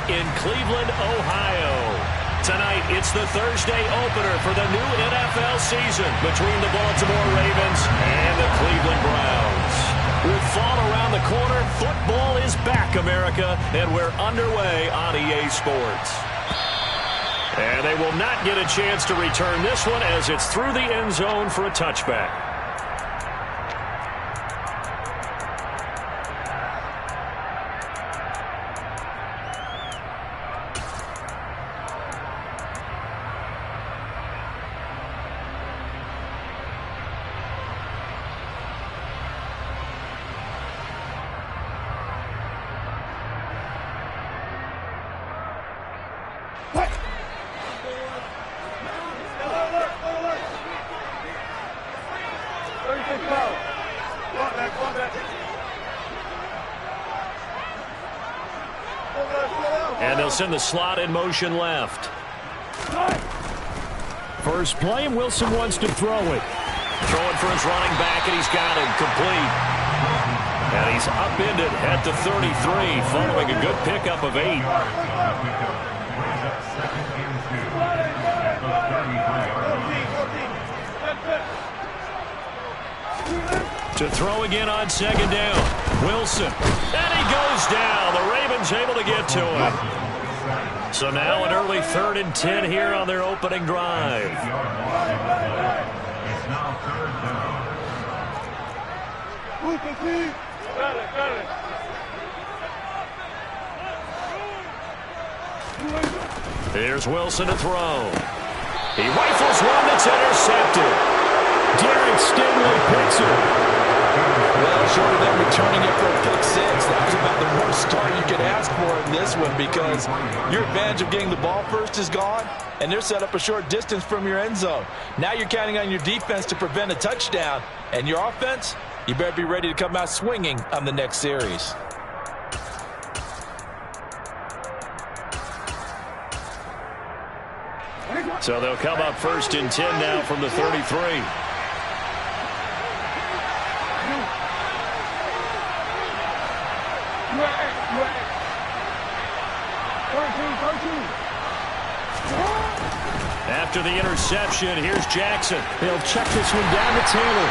in Cleveland, Ohio. Tonight, it's the Thursday opener for the new NFL season between the Baltimore Ravens and the Cleveland Browns. With fall around the corner, football is back, America, and we're underway on EA Sports. And they will not get a chance to return this one as it's through the end zone for a touchback. And they'll send the slot in motion left. First play, and Wilson wants to throw it. Throwing for his running back, and he's got him complete. And he's upended at the 33, following a good pickup of 8. To throw again on second down. Wilson. And he goes down. The Ravens able to get to him. So now an early 3rd and 10 here on their opening drive. Here's Wilson to throw. He rifles one that's intercepted. Derek Stingley picks it. Well, short of them returning it for a pick 6, that was about the worst start you could ask for in this one, because your advantage of getting the ball first is gone, and they're set up a short distance from your end zone. Now you're counting on your defense to prevent a touchdown, and your offense, you better be ready to come out swinging on the next series. So they'll come up 1st and 10 now from the 33. After the interception, here's Jackson. He'll check this one down to Taylor.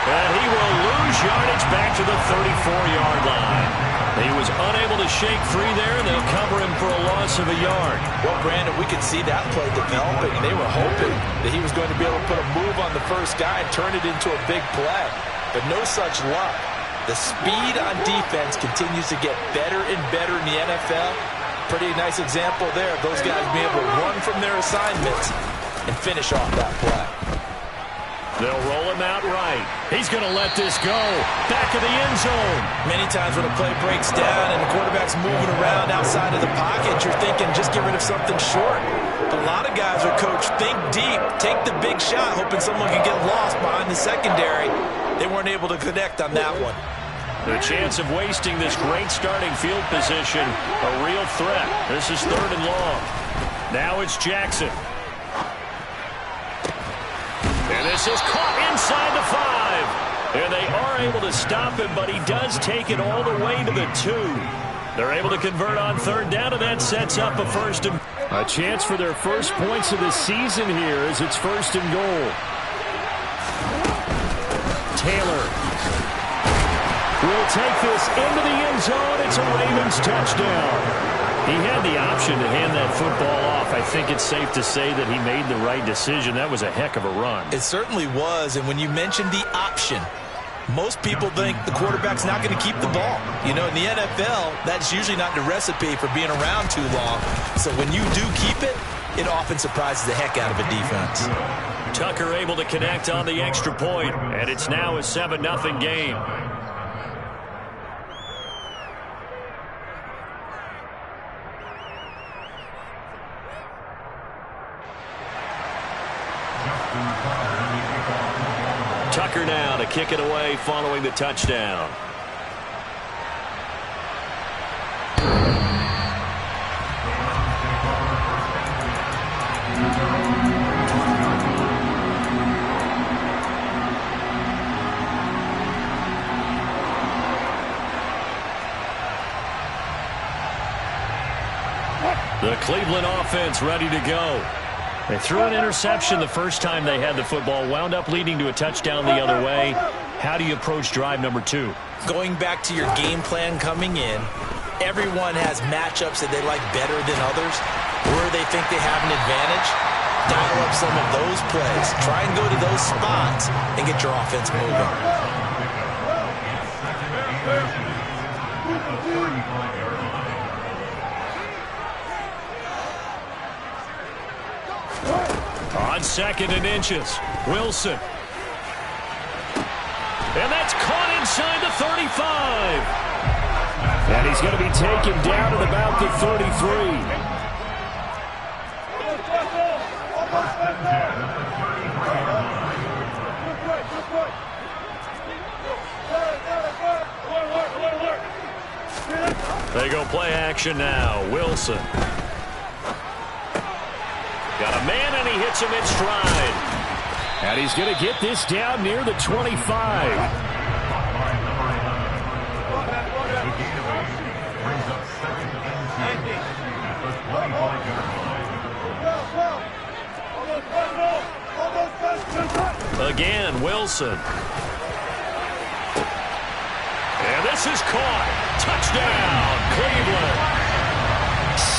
And he will lose yardage back to the 34-yard line. He was unable to shake free there, and they'll cover him for a loss of a yard. Well, Brandon, we could see that play developing, and they were hoping that he was going to be able to put a move on the first guy and turn it into a big play. But no such luck. The speed on defense continues to get better and better in the NFL. Pretty nice example there of those guys being able to run from their assignments and finish off that play. They'll roll him out right. He's going to let this go. Back of the end zone. Many times when a play breaks down and the quarterback's moving around outside of the pocket, you're thinking just get rid of something short. But a lot of guys are coached, think deep, take the big shot, hoping someone can get lost behind the secondary. They weren't able to connect on that one. The chance of wasting this great starting field position, a real threat. This is 3rd and long. Now it's Jackson. And this is caught inside the 5. And they are able to stop him, but he does take it all the way to the 2. They're able to convert on 3rd down, and that sets up a 1st and... A chance for their first points of the season here as it's 1st and goal. Taylor will take this into the end zone. It's a Ravens touchdown. He had the option to hand that football off. I think it's safe to say that he made the right decision. That was a heck of a run. It certainly was, and when you mentioned the option, most people think the quarterback's not going to keep the ball. You know, in the NFL, that's usually not the recipe for being around too long. So when you do keep it, it often surprises the heck out of a defense. Tucker able to connect on the extra point, and it's now a 7-0 game. Tucker now to kick it away following the touchdown. The Cleveland offense ready to go. They threw an interception the first time they had the football, wound up leading to a touchdown the other way. How do you approach drive number 2? Going back to your game plan coming in, everyone has matchups that they like better than others, where they think they have an advantage. Dial up some of those plays. Try and go to those spots and get your offense moving. On 2nd and inches, Wilson. And that's caught inside the 35. And he's going to be taken down at about the 33. They go play action now. Wilson. Got a man, and he hits him in stride. And he's going to get this down near the 25. Again, Wilson. And this is caught. Touchdown, Cleveland.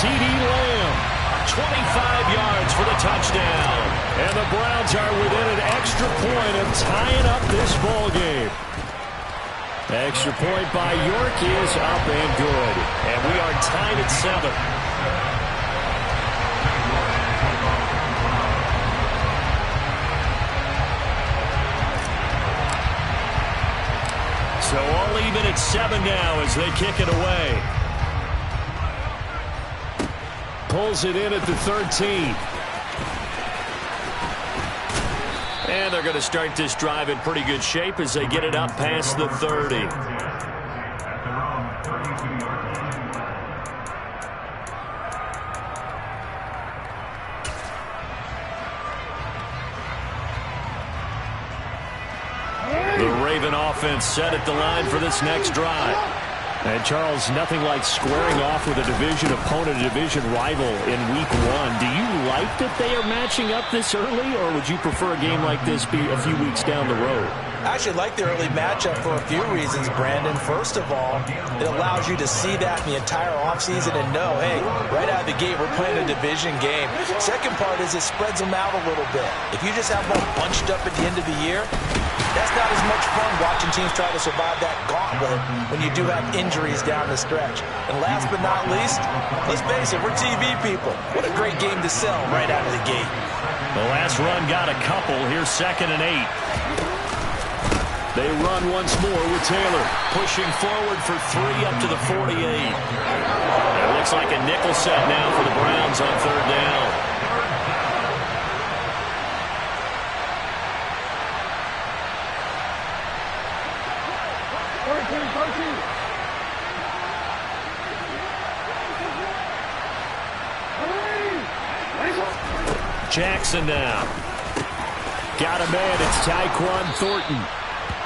C.D. Lamb, 25 yards for the touchdown. And the Browns are within an extra point of tying up this ball game. Extra point by York is up and good. And we are tied at 7. So all even at 7 now as they kick it away. Pulls it in at the 13. And they're going to start this drive in pretty good shape as they get it up past the 30. The Raven offense set at the line for this next drive. And, Charles, nothing like squaring off with a division opponent, a division rival in Week 1. Do you like that they are matching up this early, or would you prefer a game like this be a few weeks down the road? I actually like the early matchup for a few reasons, Brandon. First of all, it allows you to see that in the entire offseason and know, hey, right out of the gate, we're playing a division game. Second part is it spreads them out a little bit. If you just have them all bunched up at the end of the year, that's not as much fun watching teams try to survive that gauntlet when you do have injuries down the stretch. And last but not least, let's face it, we're TV people. What a great game to sell right out of the gate. The last run got a couple. Here's 2nd and 8. They run once more with Taylor. Pushing forward for 3 up to the 48. It looks like a nickel set now for the Browns on 3rd down. Jackson now. Got a man. It's Tyquan Thornton.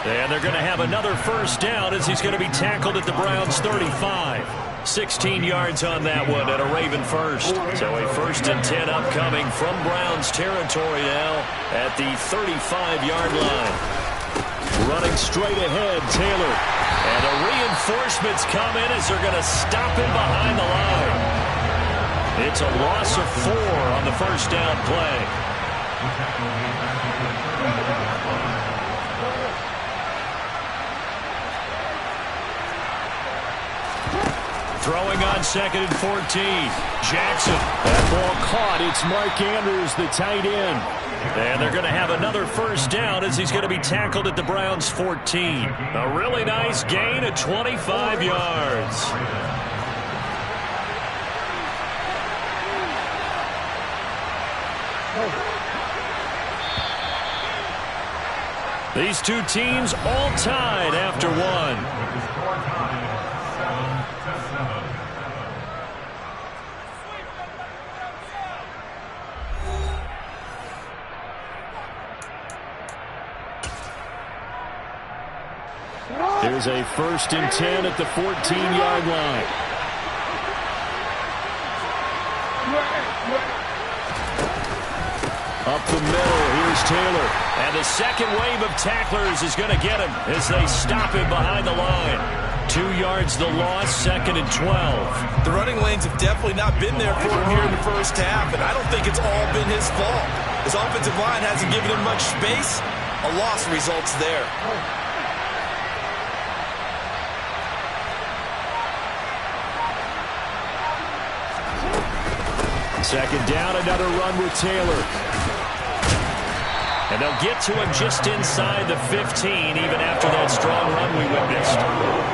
And they're going to have another first down as he's going to be tackled at the Browns' 35. 16 yards on that one and a Raven first. So a 1st and 10 upcoming from Browns territory now at the 35-yard line. Running straight ahead, Taylor. And the reinforcements come in as they're going to stop him behind the line. It's a loss of 4 on the first down play. Throwing on 2nd and 14. Jackson. That ball caught. It's Mark Andrews, the tight end. And they're going to have another first down as he's going to be tackled at the Browns' 14. A really nice gain of 25 yards. These two teams all tied after 1. Here's a 1st and 10 at the 14-yard line. Up the middle, here's Taylor. And the second wave of tacklers is going to get him as they stop him behind the line. 2 yards the loss, 2nd and 12. The running lanes have definitely not been there for him here in the first half, and I don't think it's all been his fault. His offensive line hasn't given him much space. A loss results there. Second down, another run with Taylor. And they'll get to him just inside the 15, even after that strong run we witnessed.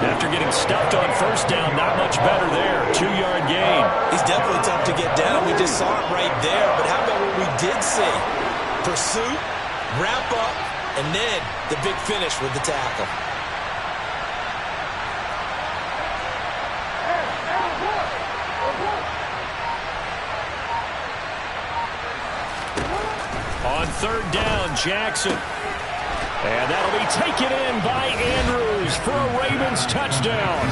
After getting stuffed on first down, not much better there. 2-yard gain. He's definitely tough to get down. We just saw it right there. But how about what we did see? Pursuit, wrap up, and then the big finish with the tackle. On third down, Jackson. And that'll be taken in by Andrews for a Ravens touchdown.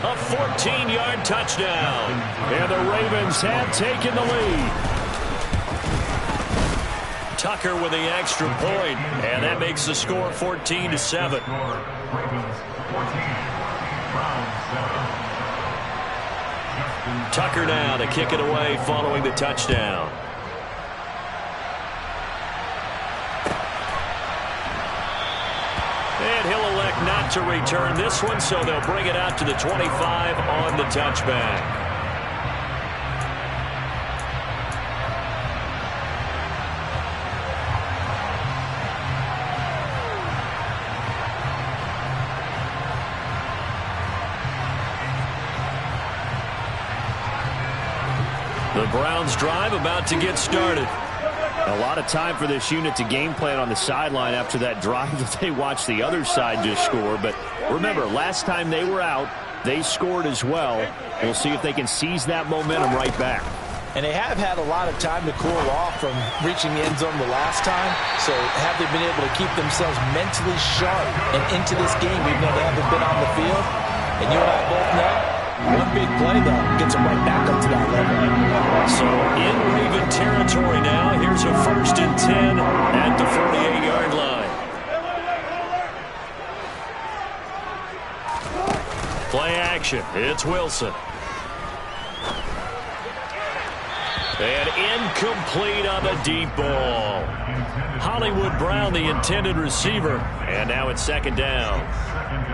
A 14-yard touchdown. And the Ravens have taken the lead. Tucker with the extra point, and that makes the score 14-7. Tucker now to kick it away following the touchdown. And he'll elect not to return this one, so they'll bring it out to the 25 on the touchback. The Browns drive about to get started. A lot of time for this unit to game plan on the sideline after that drive that they watched the other side just score. But remember, last time they were out, they scored as well. We'll see if they can seize that momentum right back. And they have had a lot of time to cool off from reaching the end zone the last time. So have they been able to keep themselves mentally sharp and into this game even though they haven't been on the field? And you and I both know, one big play, though, gets them right back up to that level. So in Raven territory now, here's a 1st and 10 at the 48-yard line. Play action. It's Wilson. And incomplete on the deep ball. Hollywood Brown, the intended receiver. And now it's 2nd down.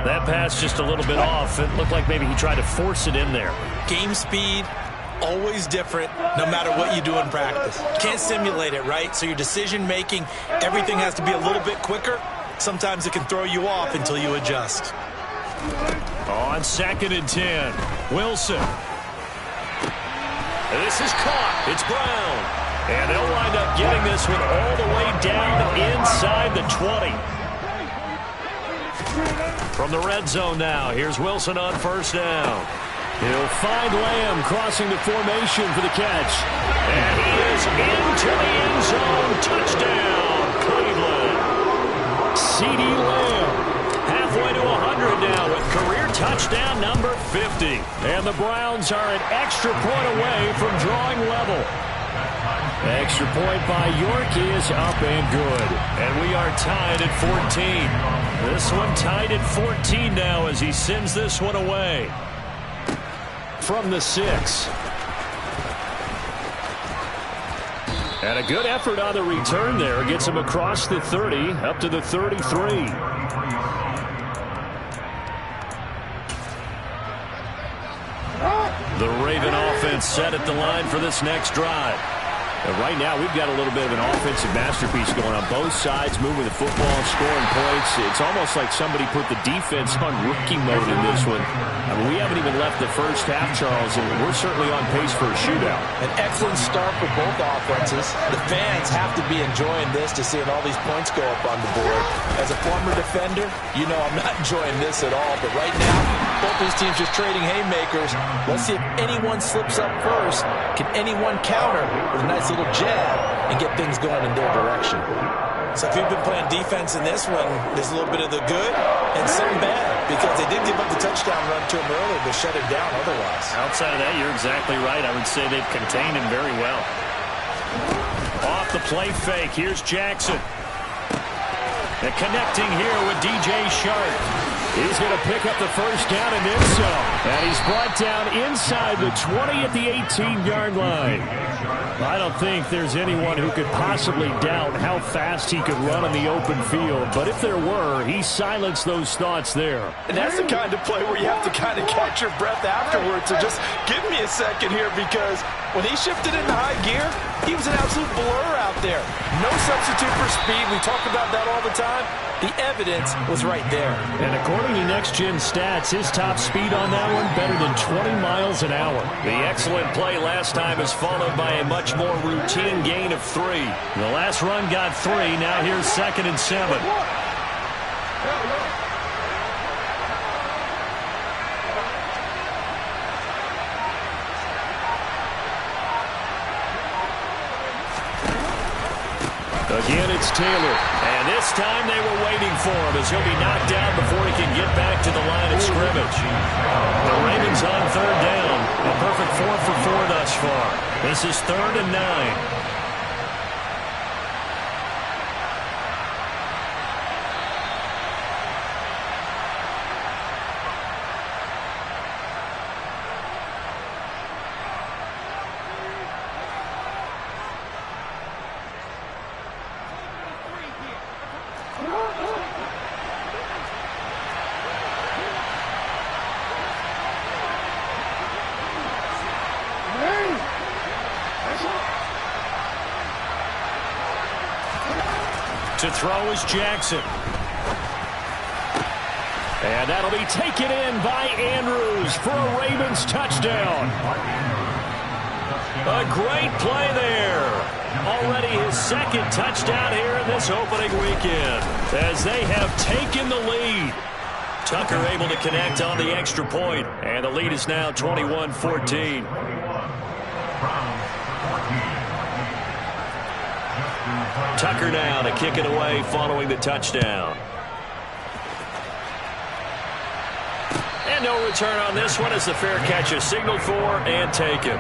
That pass just a little bit off. It looked like maybe he tried to force it in there. Game speed, always different, no matter what you do in practice. Can't simulate it, right? So your decision-making, everything has to be a little bit quicker. Sometimes it can throw you off until you adjust. On 2nd and 10, Wilson. This is caught. It's Brown. And they'll wind up getting this one all the way down inside the 20. From the red zone now, here's Wilson on 1st down. He'll find Lamb crossing the formation for the catch. And he is into the end zone. Touchdown, Cleveland. C.D. Lamb halfway to 100 now with career touchdown number 50. And the Browns are an extra point away from drawing level. Extra point by York is up and good. And we are tied at 14. This one tied at 14 now as he sends this one away. From the 6. And a good effort on the return there. Gets him across the 30, up to the 33. The Raven offense set at the line for this next drive. And right now, we've got a little bit of an offensive masterpiece going on both sides, moving the football, scoring points. It's almost like somebody put the defense on rookie mode in this one. I mean, we haven't even left the first half, Charles, and we're certainly on pace for a shootout. An excellent start for both offenses. The fans have to be enjoying this to seeing all these points go up on the board. As a former defender, you know I'm not enjoying this at all. But right now, both these teams just trading haymakers. Let's see if anyone slips up first. Can anyone counter with a nice little jab and get things going in their direction? So if you've been playing defense in this one, there's a little bit of the good and some bad, because they did give up the touchdown run to him earlier, but shut him down otherwise. Outside of that, you're exactly right. I would say they've contained him very well. Off the play fake, here's Jackson. And connecting here with DJ Sharp. He's going to pick up the first down and then some. And he's brought down inside the 20 at the 18-yard line. I don't think there's anyone who could possibly doubt how fast he could run in the open field. But if there were, he silenced those thoughts there. And that's the kind of play where you have to kind of catch your breath afterwards. So just give me a second here, because when he shifted into high gear, he was an absolute blur out there. No substitute for speed. We talk about that all the time. The evidence was right there. And according to Next Gen Stats, his top speed on that one better than 20 miles an hour. The excellent play last time is followed by a much more routine gain of 3. The last run got 3. Now here's 2nd and 7. Again, it's Taylor. And this time they were waiting for him, as he'll be knocked down before he can get back to the line of scrimmage. The Ravens on 3rd down. A perfect 4 for 4 thus far. This is 3rd and 9. To throw is Jackson. And that'll be taken in by Andrews for a Ravens touchdown. A great play there. Already his 2nd touchdown here in this opening weekend, as they have taken the lead. Tucker able to connect on the extra point, and the lead is now 21-14. Tucker now to kick it away following the touchdown. And no return on this one, as the fair catch is signaled for and taken.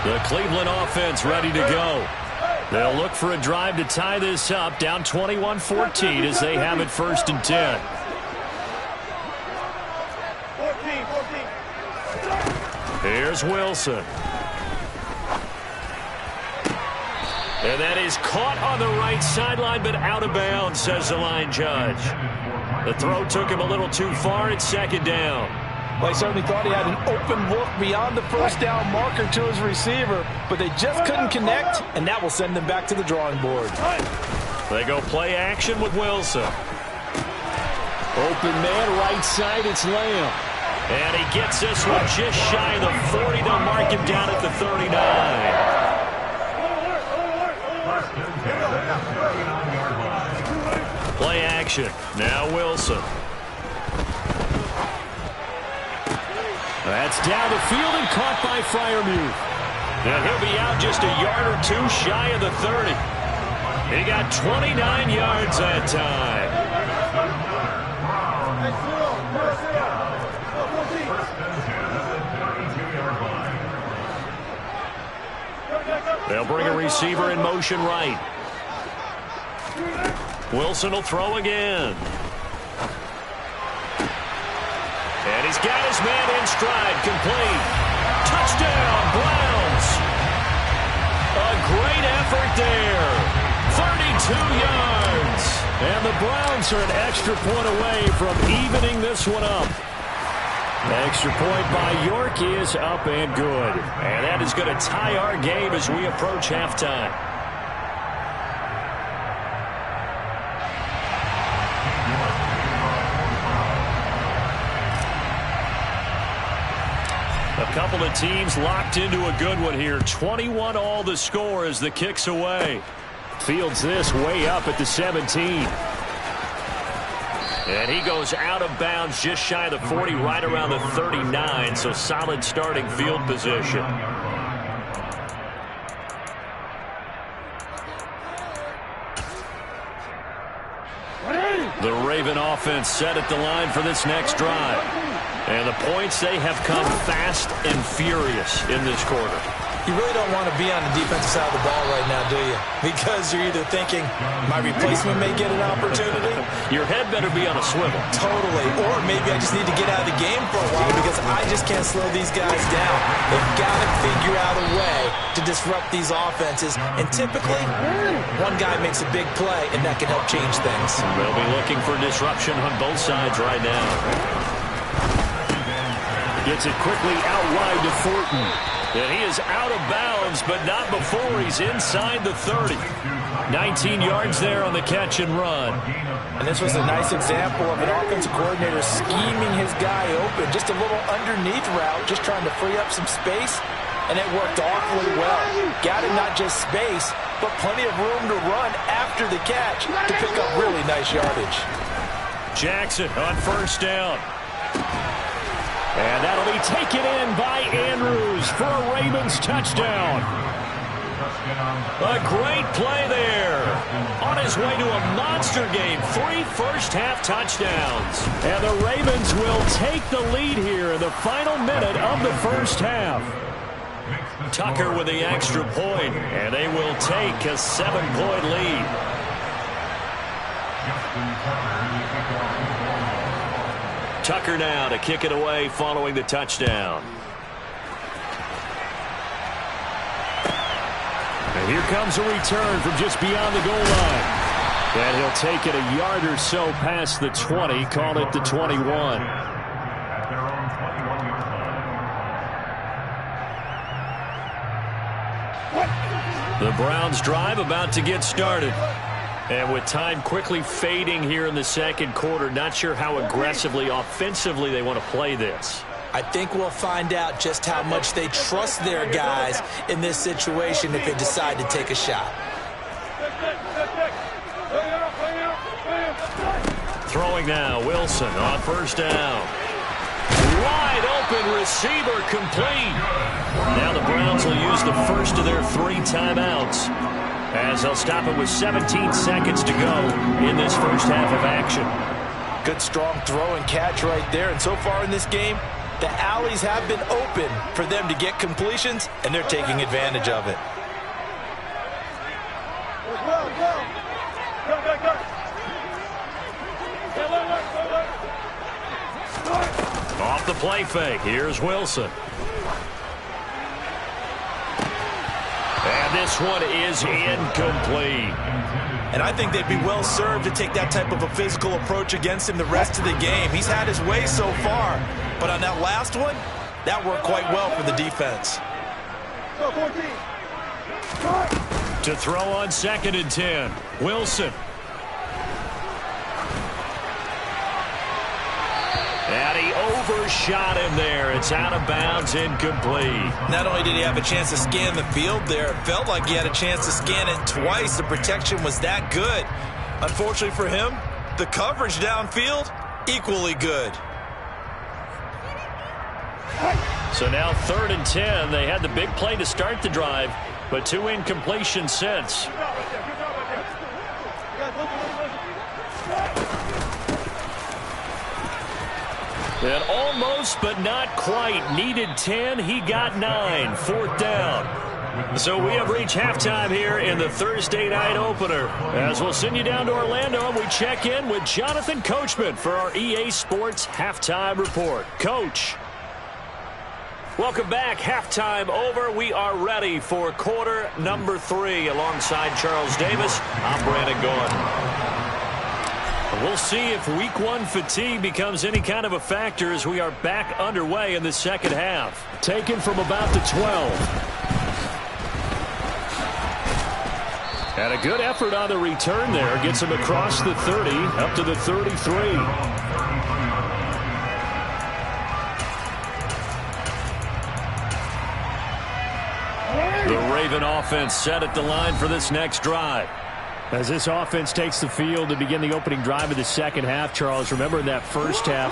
The Cleveland offense ready to go. They'll look for a drive to tie this up, down 21-14 as they have it 1st and 10. Here's Wilson. And that is caught on the right sideline, but out of bounds, says the line judge. The throw took him a little too far. It's 2nd down. Well, he certainly thought he had an open look beyond the first down marker to his receiver, but they just couldn't connect, and that will send them back to the drawing board. They go play action with Wilson. Open man, right side, it's Lamb. And he gets this one just shy of the 40. They'll mark him down at the 39. Play action. Now Wilson. That's down the field and caught by Freiermuth. And he'll be out just a yard or 2 shy of the 30. He got 29 yards that time. They'll bring a receiver in motion right. Wilson will throw again. And he's got his man in stride, complete. Touchdown, Browns. A great effort there. 32 yards. And the Browns are an extra point away from evening this one up. Extra point by York is up and good. And that is going to tie our game as we approach halftime. A couple of teams locked into a good one here. 21 all the score as the kick's away. Fields this way up at the 17. And he goes out of bounds just shy of the 40, right around the 39, so solid starting field position. The Raven offense set at the line for this next drive. And the points, they have come fast and furious in this quarter. You really don't want to be on the defensive side of the ball right now, do you? Because you're either thinking, my replacement may get an opportunity. Your head better be on a swivel. Totally. Or maybe I just need to get out of the game for a while because I just can't slow these guys down. They've got to figure out a way to disrupt these offenses. And typically, one guy makes a big play, and that can help change things. They'll be looking for disruption on both sides right now. Gets it quickly out wide to Fulton. And he is out of bounds, but not before he's inside the 30. 19 yards there on the catch and run. And this was a nice example of an offensive coordinator scheming his guy open. Just a little underneath route, just trying to free up some space. And it worked awfully well. Got him not just space, but plenty of room to run after the catch to pick up really nice yardage. Jackson on first down. And that'll be taken in by Andrews for a Ravens touchdown. A great play there. On his way to a monster game. 3 first-half touchdowns. And the Ravens will take the lead here in the final minute of the first half. Tucker with the extra point, and they will take a 7-point lead. Tucker now to kick it away following the touchdown. And here comes a return from just beyond the goal line. And he'll take it a yard or so past the 20, call it the 21. The Browns drive about to get started. And with time quickly fading here in the second quarter, not sure how aggressively, offensively they want to play this. I think we'll find out just how much they trust their guys in this situation if they decide to take a shot. Throwing now, Wilson on first down. Wide open receiver complete. Now the Browns will use the first of their 3 timeouts, as they'll stop it with 17 seconds to go in this first half of action. Good strong throw and catch right there. And so far in this game, the alleys have been open for them to get completions, and they're taking advantage of it. Off the play fake, here's Wilson. And this one is incomplete. And I think they'd be well served to take that type of a physical approach against him the rest of the game. He's had his way so far, but on that last one, that worked quite well for the defense. To throw on 2nd and 10, Wilson. And he overshot him there. It's out of bounds, incomplete. Not only did he have a chance to scan the field there, it felt like he had a chance to scan it twice. The protection was that good. Unfortunately for him, the coverage downfield, equally good. So now 3rd and 10. They had the big play to start the drive, but 2 incompletions since. And almost, but not quite. Needed 10. He got 9. 4th down. So we have reached halftime here in the Thursday night opener. As we'll send you down to Orlando, and we check in with Jonathan Coachman for our EA Sports Halftime Report. Coach. Welcome back. Halftime over. We are ready for quarter number 3. Alongside Charles Davis, I'm Brandon Gaudin. We'll see if week 1 fatigue becomes any kind of a factor as we are back underway in the second half. Taken from about the 12. And a good effort on the return there. Gets him across the 30, up to the 33. The Raven offense set at the line for this next drive. As this offense takes the field to begin the opening drive of the second half, Charles, remember in that first half,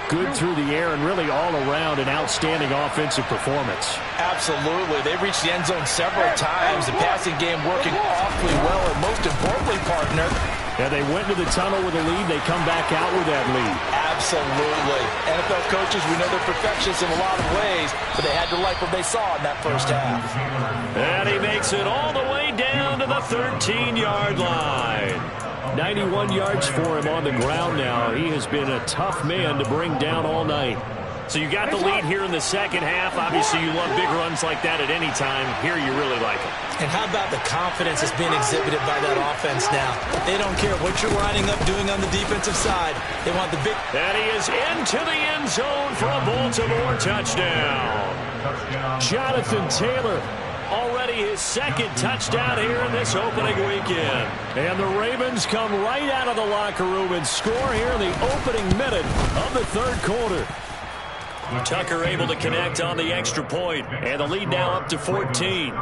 good through the air and really all around an outstanding offensive performance. Absolutely. They reached the end zone several times. The passing game working awfully well, and most importantly, partner, yeah, they went to the tunnel with a lead. They come back out with that lead. Absolutely. NFL coaches, we know they're perfectionists in a lot of ways, but they had to like what they saw in that first half. And he makes it all the way down to the 13-yard line. 91 yards for him on the ground now. He has been a tough man to bring down all night. So you got the lead here in the second half. Obviously, you love big runs like that at any time. Here, you really like it. And how about the confidence that's being exhibited by that offense now? They don't care what you're lining up doing on the defensive side. They want the big... And he is into the end zone for a Baltimore touchdown. Jonathan Taylor, already his second touchdown here in this opening weekend. And the Ravens come right out of the locker room and score here in the opening minute of the third quarter. Tucker able to connect on the extra point, and the lead now up to 14.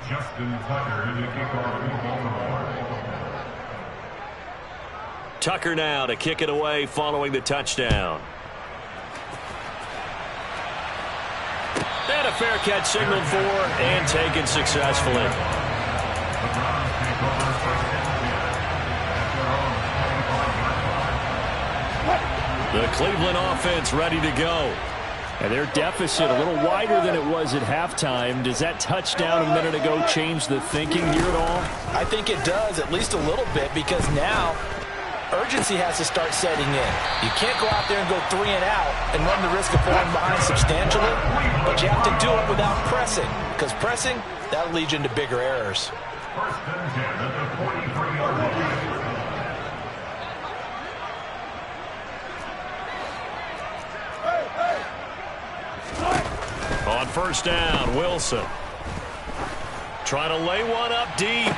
Justin Tucker, the kickoff for Baltimore. Tucker now to kick it away following the touchdown. And a fair catch signaled for and taken successfully. The Cleveland offense ready to go. And their deficit a little wider than it was at halftime. Does that touchdown a minute ago change the thinking here at all? I think it does, at least a little bit, because now urgency has to start setting in. You can't go out there and go 3 and out and run the risk of falling behind substantially, but you have to do it without pressing, because pressing, that'll lead you into bigger errors. First and 10 at the 43-yard line. On first down, Wilson. Trying to lay one up deep.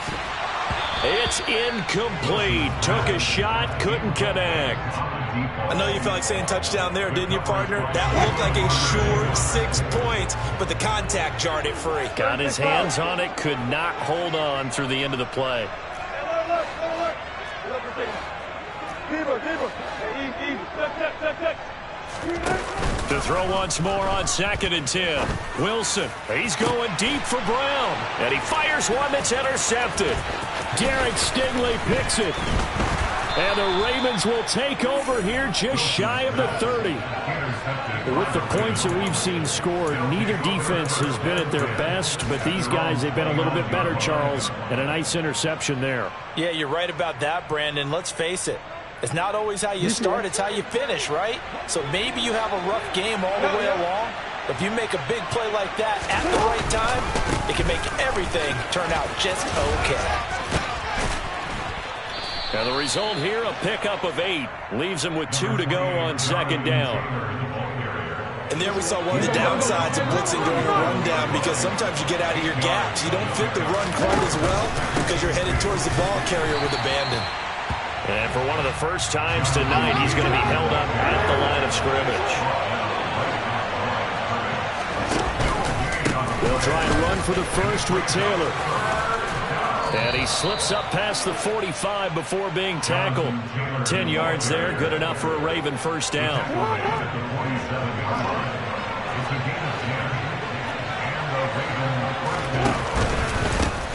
It's incomplete. Took a shot, couldn't connect. I know you felt like saying touchdown there, didn't you, partner? That looked like a sure 6 points, but the contact jarred it free. Got his hands on it, could not hold on through the end of the play. To throw once more on 2nd and 10. Wilson, he's going deep for Brown. And he fires one that's intercepted. Derek Stingley picks it. And the Ravens will take over here just shy of the 30. With the points that we've seen scored, neither defense has been at their best, but these guys, they've been a little bit better, Charles, and a nice interception there. Yeah, you're right about that, Brandon. Let's face it. It's not always how you start, it's how you finish, right? So maybe you have a rough game all the way along, but if you make a big play like that at the right time, it can make everything turn out just okay. And the result here, a pickup of 8. Leaves him with 2 to go on 2nd down. And there we saw one of the downsides of blitzing during a rundown, because sometimes you get out of your gaps. You don't fit the run quite as well because you're headed towards the ball carrier with abandon. And for one of the first times tonight, he's going to be held up at the line of scrimmage. They'll try and run for the first with Taylor. And he slips up past the 45 before being tackled. 10 yards there, good enough for a Raven first down.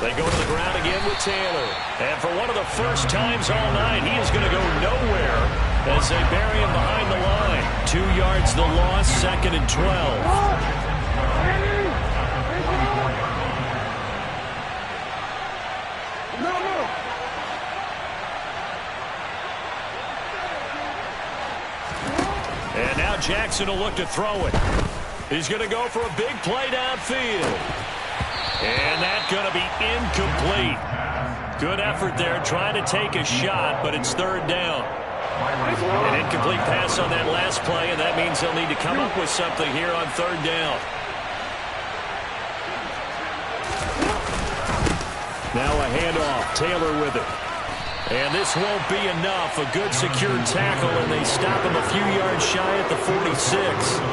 They go to the ground again with Taylor. And for one of the first times all night, he is going to go nowhere as they bury him behind the line. 2 yards the loss, 2nd and 12. And now Jackson will look to throw it. He's going to go for a big play downfield. And that's going to be incomplete. Good effort there, trying to take a shot, but it's 3rd down. An incomplete pass on that last play, and that means they'll need to come up with something here on 3rd down. Now a handoff. Taylor with it. And this won't be enough. A good secured tackle, and they stop him a few yards shy at the 46.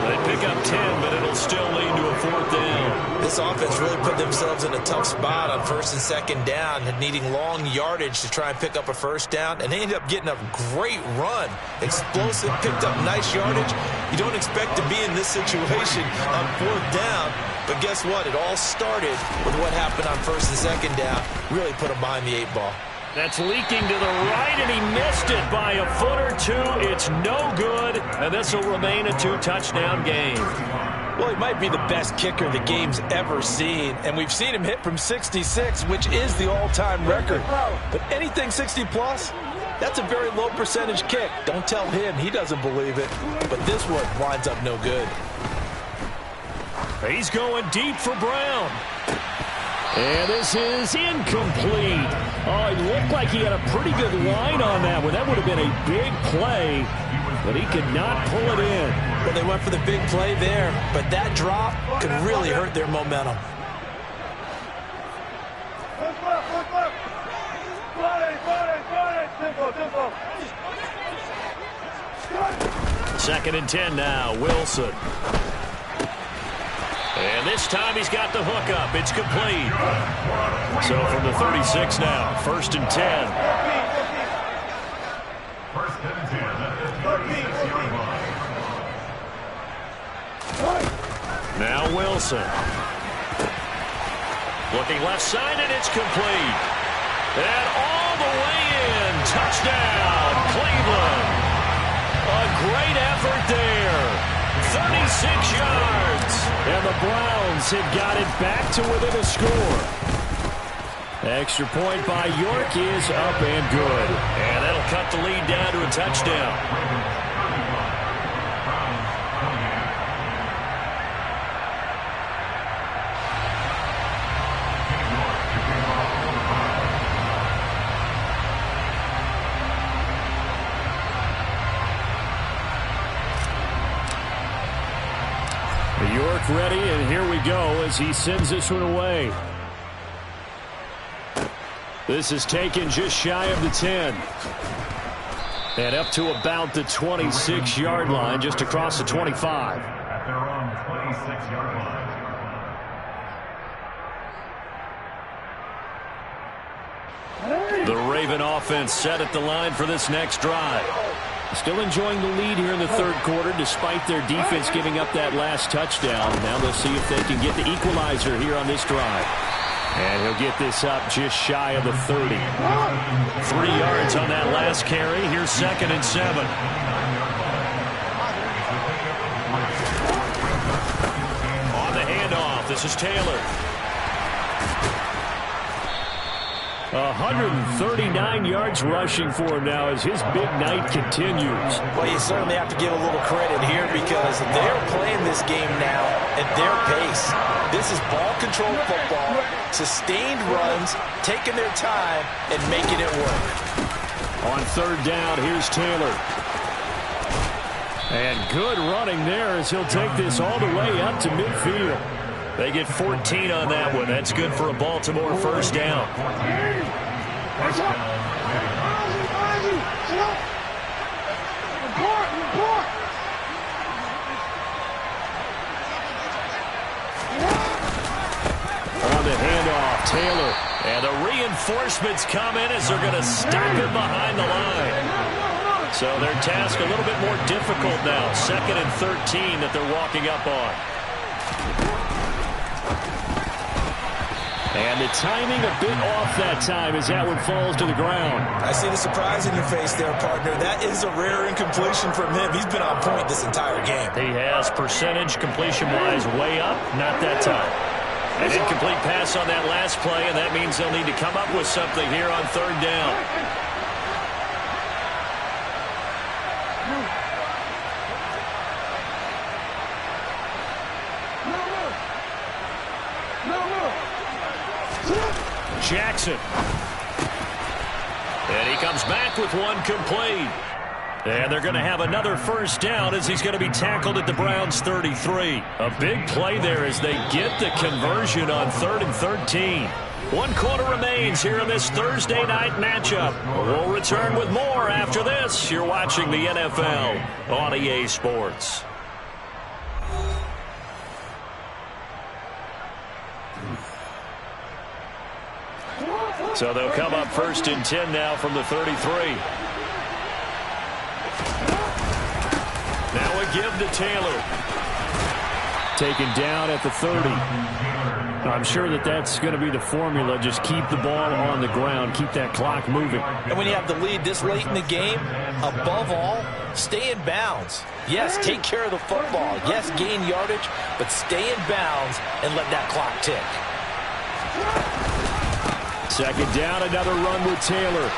They pick up 10, but it'll still lead to a 4th down. This offense really put themselves in a tough spot on 1st and 2nd down, needing long yardage to try and pick up a 1st down, and they ended up getting a great run. Explosive, picked up nice yardage. You don't expect to be in this situation on 4th down, but guess what? It all started with what happened on 1st and 2nd down. Really put them behind the 8 ball. That's leaking to the right, and he missed it by a foot or two. It's no good, and this will remain a 2-touchdown game. Well, he might be the best kicker the game's ever seen, and we've seen him hit from 66, which is the all-time record. But anything 60-plus, that's a very low percentage kick. Don't tell him he doesn't believe it, but this one winds up no good. He's going deep for Brown. And this is incomplete. Oh, it looked like he had a pretty good line on that one. That would have been a big play, but he could not pull it in. Well, they went for the big play there, but that drop could really hurt their momentum. Second and 10 now, Wilson. And this time he's got the hook up. It's complete. So from the 36 now, 1st and 10. 1st and 10 at the 36-yard line. Now Wilson. Looking left side, and it's complete. And all the way in. Touchdown, Cleveland. A great effort there. 36 yards. And the Browns have got it back to within a score. Extra point by York is up and good. And that'll cut the lead down to a touchdown. York ready, and here we go as he sends this one away. This is taken just shy of the 10. And up to about the 26-yard line, just across the 25. At their own 26-yard line. The Raven offense set at the line for this next drive. Still enjoying the lead here in the 3rd quarter, despite their defense giving up that last touchdown. Now they'll see if they can get the equalizer here on this drive. And he'll get this up just shy of the 30. 3 yards on that last carry. Here's 2nd and 7. On the handoff, this is Taylor. 139 yards rushing for him now as his big night continues. Well, you certainly have to give a little credit here because they're playing this game now at their pace. This is ball-controlled football, sustained runs, taking their time, and making it work. On 3rd down, here's Taylor. And good running there as he'll take this all the way up to midfield. They get 14 on that one. That's good for a Baltimore 1st down. On the handoff, Taylor. And the reinforcements come in as they're going to stop him behind the line. So their task a little bit more difficult now. 2nd and 13 that they're walking up on. And the timing a bit off that time as that one falls to the ground. I see the surprise in your face there, partner. That is a rare incompletion from him. He's been on point this entire game. He has percentage completion-wise way up, not that time. An incomplete pass on that last play, and that means they'll need to come up with something here on 3rd down. Jackson. And he comes back with one complete. And they're going to have another 1st down as he's going to be tackled at the Browns' 33. A big play there as they get the conversion on 3rd and 13. 1 quarter remains here in this Thursday night matchup. We'll return with more after this. You're watching the NFL on EA Sports. So they'll come up 1st and 10 now from the 33. Now a give to Taylor. Taken down at the 30. I'm sure that's going to be the formula. Just keep the ball on the ground. Keep that clock moving. And when you have the lead this late in the game, above all, stay in bounds. Yes, take care of the football. Yes, gain yardage, but stay in bounds and let that clock tick. 2nd down, another run with Taylor.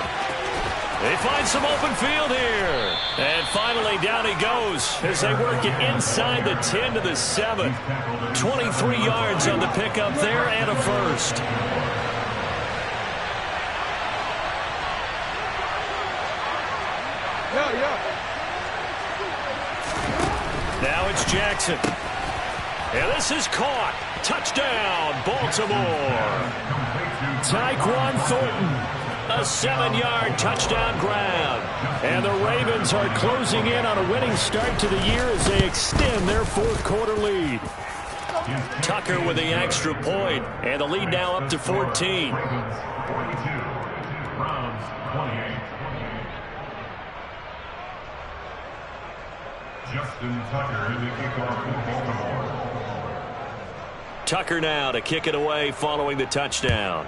They find some open field here. And finally, down he goes as they work it inside the 10 to the 7. 23 yards on the pickup there and a first. Now it's Jackson. And this is caught. Touchdown, Baltimore. Tyquan Thornton. A 7-yard touchdown grab. And the Ravens are closing in on a winning start to the year as they extend their 4th quarter lead. Tucker with the extra point, and the lead now up to 14. Justin Tucker, the kickoff for Baltimore. Tucker now to kick it away following the touchdown.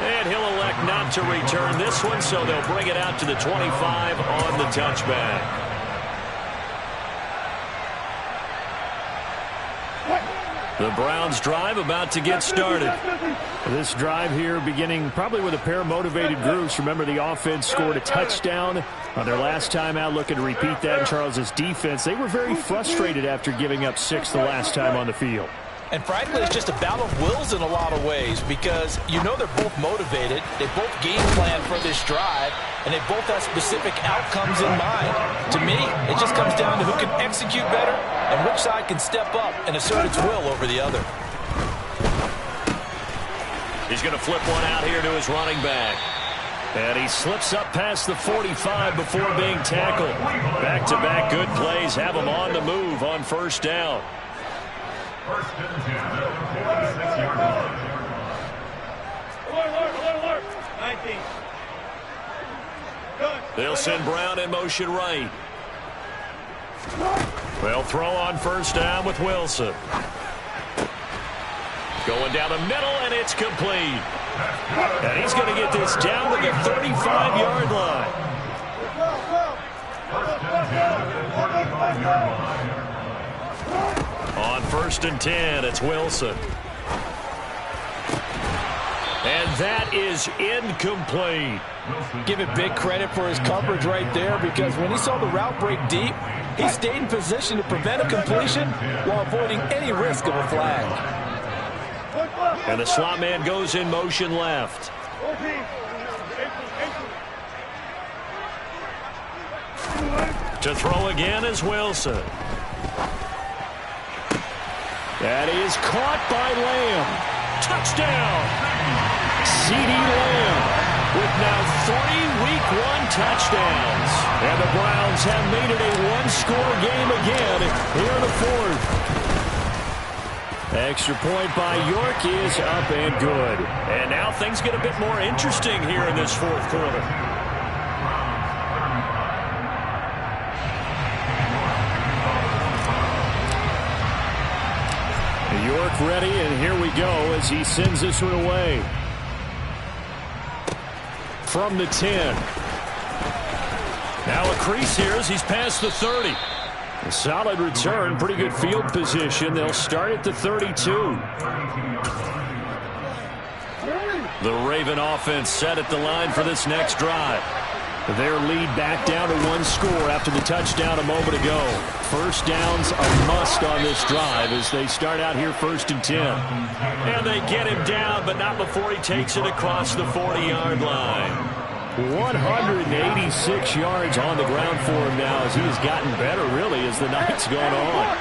And he'll elect not to return this one, so they'll bring it out to the 25 on the touchback. The Browns drive about to get started. This drive here beginning probably with a pair of motivated groups. Remember, the offense scored a touchdown on their last time out, looking to repeat that in Charles's defense. They were very frustrated after giving up 6 the last time on the field. And frankly, it's just a battle of wills in a lot of ways because you know they're both motivated. They both game plan for this drive, and they both have specific outcomes in mind. To me, it just comes down to who can execute better and which side can step up and assert its will over the other. He's going to flip one out here to his running back. And he slips up past the 45 before being tackled. Back-to-back good plays have him on the move on 1st down. 1st and 10 at the 46-yard line. Alert. 19. They'll send Brown in motion right. They'll throw on 1st down with Wilson. Going down the middle, and it's complete. And he's going to get this down to the 35-yard line. 1st and 10 at the 45-yard line. On 1st and 10, it's Wilson. And that is incomplete. Give it big credit for his coverage right there because when he saw the route break deep, he stayed in position to prevent a completion while avoiding any risk of a flag. And the slot man goes in motion left. To throw again is Wilson. That is caught by Lamb. Touchdown! CeeDee Lamb With now 3 Week 1 touchdowns. And the Browns have made it a one-score game again here in the 4th. Extra point by York is up and good. And now things get a bit more interesting here in this 4th quarter. York ready, and here we go as he sends this one away. From the 10. Now a crease here as he's past the 30. A solid return, pretty good field position. They'll start at the 32. The Raven offense set at the line for this next drive. Their lead back down to 1 score after the touchdown a moment ago. 1st downs a must on this drive as they start out here 1st and 10. And they get him down, but not before he takes it across the 40-yard line. 186 yards on the ground for him now as he has gotten better, really, as the night's gone on.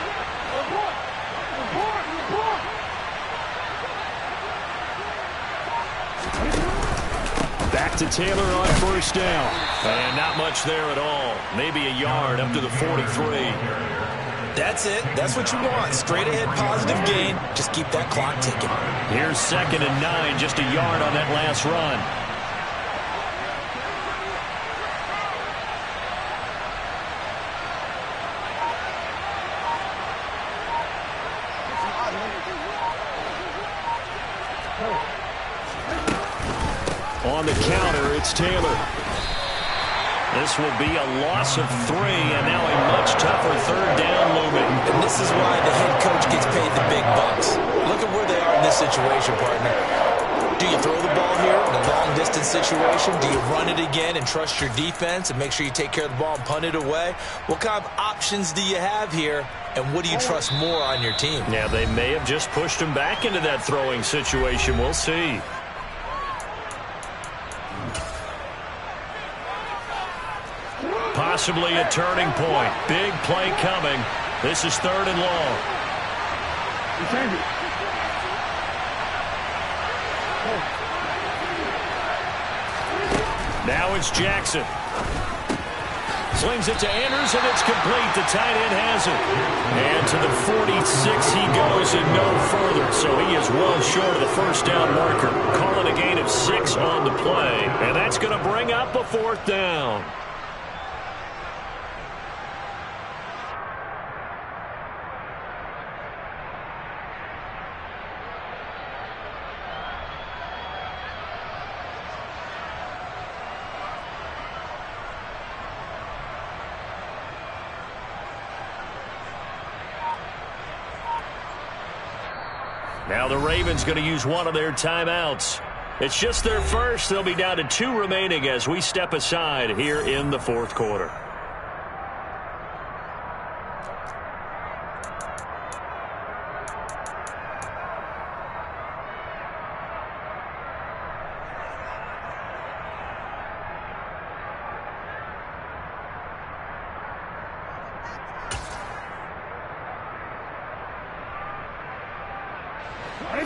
to Taylor on first down. And not much there at all. Maybe a yard up to the 43. That's it. That's what you want. Straight ahead positive gain. Just keep that clock ticking. Here's 2nd and 9, just a yard on that last run. On the counter, it's Taylor. This will be a loss of 3, and now a much tougher 3rd down looming. And this is why the head coach gets paid the big bucks. Look at where they are in this situation, partner. Do you throw the ball here in a long-distance situation? Do you run it again and trust your defense and make sure you take care of the ball and punt it away? What kind of options do you have here, and what do you trust more on your team? Yeah, they may have just pushed him back into that throwing situation. We'll see. Possibly a turning point. Big play coming. This is 3rd and long. Now it's Jackson. Slings it to Anders, and it's complete. The tight end has it. And to the 46 he goes and no further. So he is well short of the first down marker. Calling a gain of 6 on the play. And that's going to bring up a 4th down. Now the Ravens going to use one of their timeouts. It's just their first. They'll be down to 2 remaining as we step aside here in the 4th quarter.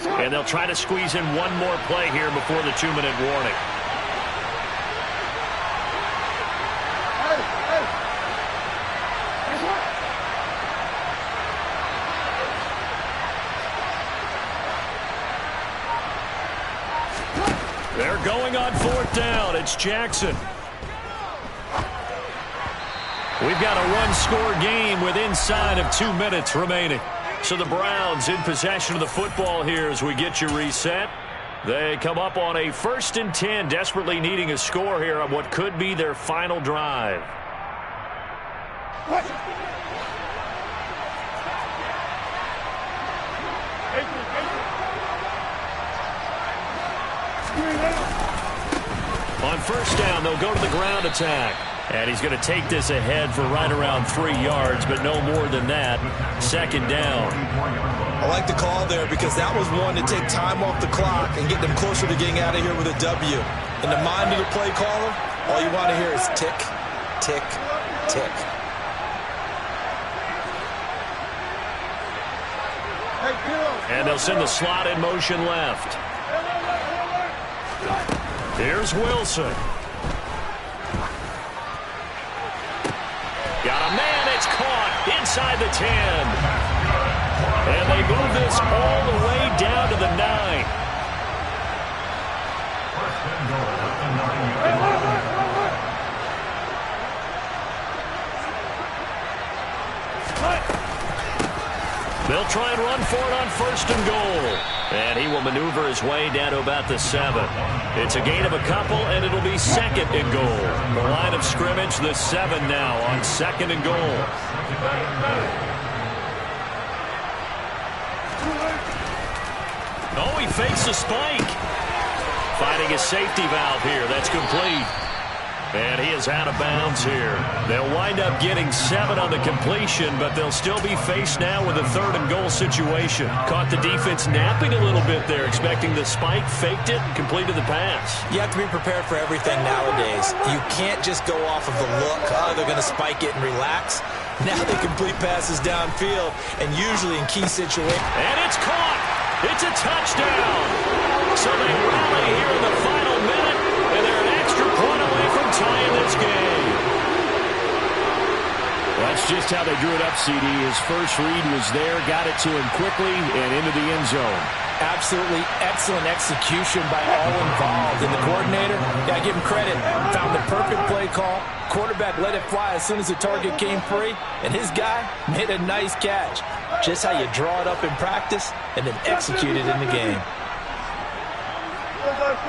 And they'll try to squeeze in one more play here before the 2-minute warning. They're going on 4th down. It's Jackson. We've got a one-score game with inside of 2 minutes remaining. So the Browns in possession of the football here as we get you reset. They come up on a 1st and 10, desperately needing a score here on what could be their final drive. On 1st down, they'll go to the ground attack. And he's going to take this ahead for right around 3 yards, but no more than that. 2nd down. I like the call there because that was one to take time off the clock and get them closer to getting out of here with a W. In the mind of the play caller, all you want to hear is tick, tick, tick. And they'll send the slot in motion left. Here's Wilson. Got a man, it's caught inside the 10. And they move this all the way down to the 9. They'll try and run for it on 1st and goal. And he will maneuver his way down to about the 7. It's a gain of a couple, and it'll be 2nd and goal. The line of scrimmage, the 7 now on 2nd and goal. Oh, he fakes a spike. Finding a safety valve here. That's complete. And he is out of bounds here. They'll wind up getting 7 on the completion, but they'll still be faced now with a 3rd and goal situation. Caught the defense napping a little bit there, expecting the spike, faked it, and completed the pass. You have to be prepared for everything nowadays. You can't just go off of the look. Oh, they're going to spike it and relax. Now they complete passes downfield, and usually in key situations. And it's caught. It's a touchdown. So they rally here in the final minute, and they're an tying this game. That's just how they drew it up, CD. His first read was there, got it to him quickly, and into the end zone. Absolutely excellent execution by all involved. And the coordinator, got to give him credit, found the perfect play call. Quarterback let it fly as soon as the target came free, and his guy made a nice catch. Just how you draw it up in practice and then execute it in the game.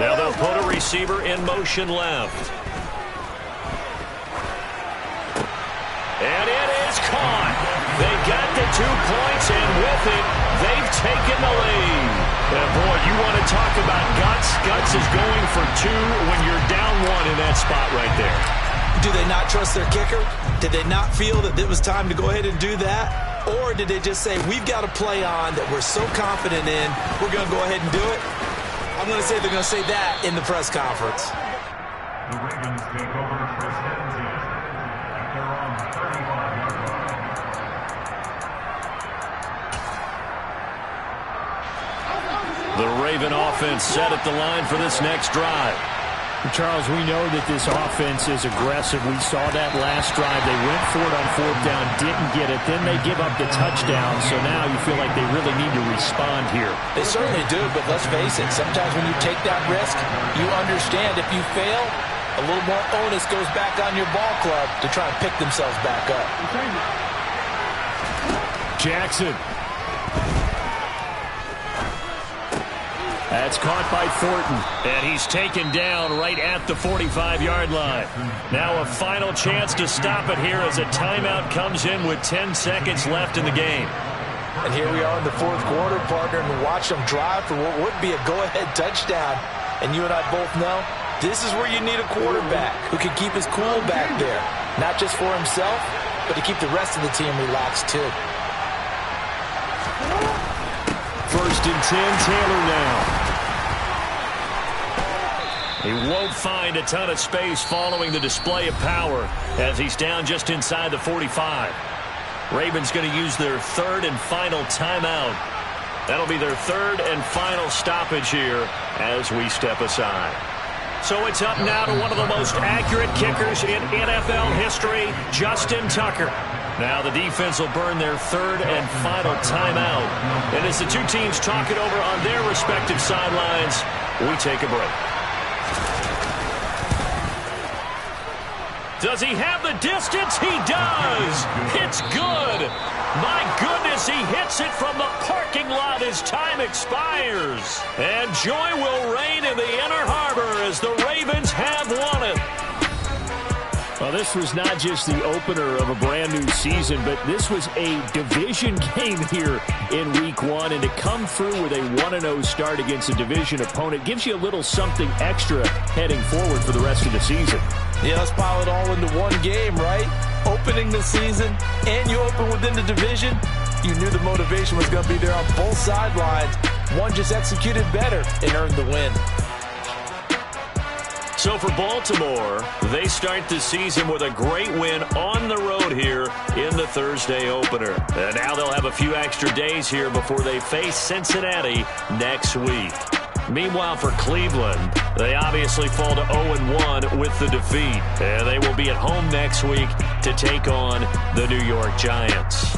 Now they'll put a receiver in motion left. And it is caught. They got the 2 points, and with it, they've taken the lead. And boy, you want to talk about guts. Guts is going for 2 when you're down 1 in that spot right there. Do they not trust their kicker? Did they not feel that it was time to go ahead and do that? Or did they just say, we've got a play on that we're so confident in, we're going to go ahead and do it? I'm going to say they're going to say that in the press conference. The Ravens take over first and 10 at their own 35-yard line. The Raven offense set at the line for this next drive. Charles, we know that this offense is aggressive. We saw that last drive. They went for it on 4th down, didn't get it. Then they give up the touchdown, so now you feel like they really need to respond here. They certainly do, but let's face it. Sometimes when you take that risk, you understand if you fail, a little more onus goes back on your ball club to try and pick themselves back up. Jackson. That's caught by Thornton. And he's taken down right at the 45-yard line. Now a final chance to stop it here as a timeout comes in with 10 seconds left in the game. And here we are in the 4th quarter, partner, and watch them drive for what would be a go-ahead touchdown. And you and I both know this is where you need a quarterback who can keep his cool back there. Not just for himself, but to keep the rest of the team relaxed too. 1st and 10, Taylor now. He won't find a ton of space following the display of power as he's down just inside the 45. Ravens going to use their 3rd and final timeout. That'll be their 3rd and final stoppage here as we step aside. So it's up now to one of the most accurate kickers in NFL history, Justin Tucker. Now the defense will burn their 3rd and final timeout. And as the two teams talk it over on their respective sidelines, we take a break. Does he have the distance? He does. It's good. My goodness, he hits it from the parking lot as time expires. And joy will reign in the Inner Harbor as the Ravens have won it. Well, this was not just the opener of a brand new season, but this was a division game here in Week 1. And to come through with a 1-0 start against a division opponent gives you a little something extra heading forward for the rest of the season. Yeah, let's pile it all into one game, right? Opening the season, and you open within the division. You knew the motivation was going to be there on both sidelines. One just executed better and earned the win. So for Baltimore, they start the season with a great win on the road here in the Thursday opener. And now they'll have a few extra days here before they face Cincinnati next week. Meanwhile, for Cleveland, they obviously fall to 0-1 with the defeat. And they will be at home next week to take on the New York Giants.